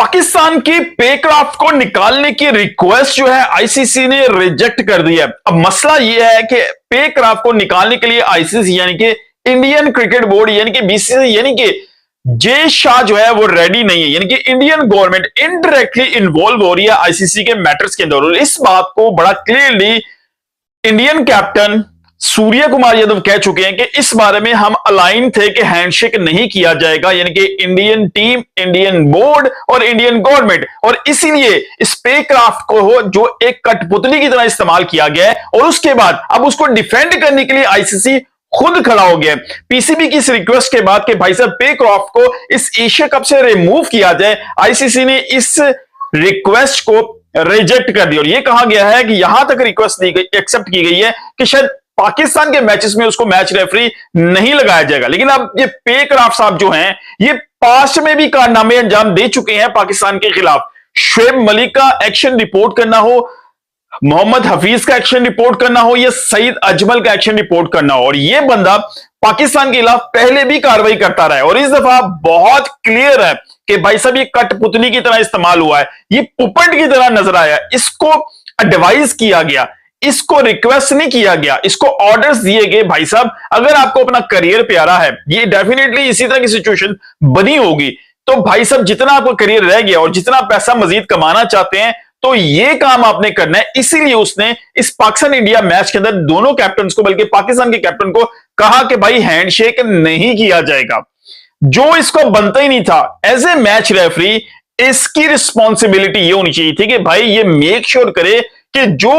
पाकिस्तान की पेक्राफ्ट को निकालने की रिक्वेस्ट जो है आईसीसी ने रिजेक्ट कर दी है। अब मसला यह है कि पेक्राफ्ट को निकालने के लिए आईसीसी यानी कि इंडियन क्रिकेट बोर्ड यानी कि बीसीसीआई यानी कि जे शाह जो है वो रेडी नहीं है, यानी कि इंडियन गवर्नमेंट इनडायरेक्टली इन्वॉल्व हो रही है आईसीसी के मैटर्स के अंदर। और इस बात को बड़ा clearly Indian captain Surya Kumar Yadav कह चुके हैं कि इस बारे में हम अलाइन थे कि हैंडशेक नहीं किया जाएगा, यानी कि इंडियन टीम, इंडियन बोर्ड और इंडियन गवर्नमेंट। और इसीलिए इस पेक्राफ्ट को जो एक कठपुतली की तरह इस्तेमाल किया गया है और उसके बाद अब उसको डिफेंड करने के लिए आईसीसी खुद खड़ा हो गया। पीसीबी की इस रिक्वेस्ट के बाद कि भाई साहब पेक्राफ्ट को इस एशिया कप से रिमूव किया जाए, आईसीसी ने इस रिक्वेस्ट को रिजेक्ट कर दिया। और यह कहा गया है कि यहां तक रिक्वेस्ट दी गई, एक्सेप्ट की गई है कि शायद पाकिस्तान के मैचेस में उसको मैच रेफरी नहीं लगाया जाएगा। लेकिन अब ये पेक्राफ्ट साहब जो हैं ये पास्ट में भी कारनामे अंजाम दे चुके हैं पाकिस्तान के खिलाफ। शुएब मलिक का एक्शन रिपोर्ट करना हो, मोहम्मद हफीज का एक्शन रिपोर्ट करना हो या सईद अजमल का एक्शन रिपोर्ट करना हो, और ये बंदा पाकिस्तान के खिलाफ पहले भी कार्रवाई करता रहा है। और इस दफा बहुत क्लियर है कि भाई साहब ये कठपुतली की तरह इस्तेमाल हुआ है, ये पुपट की तरह नजर आया। इसको एडवाइस किया गया, इसको रिक्वेस्ट नहीं किया गया, इसको ऑर्डर्स दिए गए। भाई साहब अगर आपको अपना करियर प्यारा है, ये डेफिनेटली इसी तरह की सिचुएशन बनी होगी, तो भाई साहब जितना आपका करियर रह गया और जितना पैसा मजीद कमाना चाहते हैं तो ये काम आपने करना है। इसीलिए उसने इस पाकिस्तान इंडिया मैच के अंदर दोनों कैप्टन को, बल्कि पाकिस्तान के कैप्टन को कहा कि भाई हैंडशेक नहीं किया जाएगा, जो इसको बनता ही नहीं था। एज ए मैच रेफरी इसकी रिस्पॉन्सिबिलिटी ये होनी चाहिए थी कि भाई ये मेक श्योर करे कि जो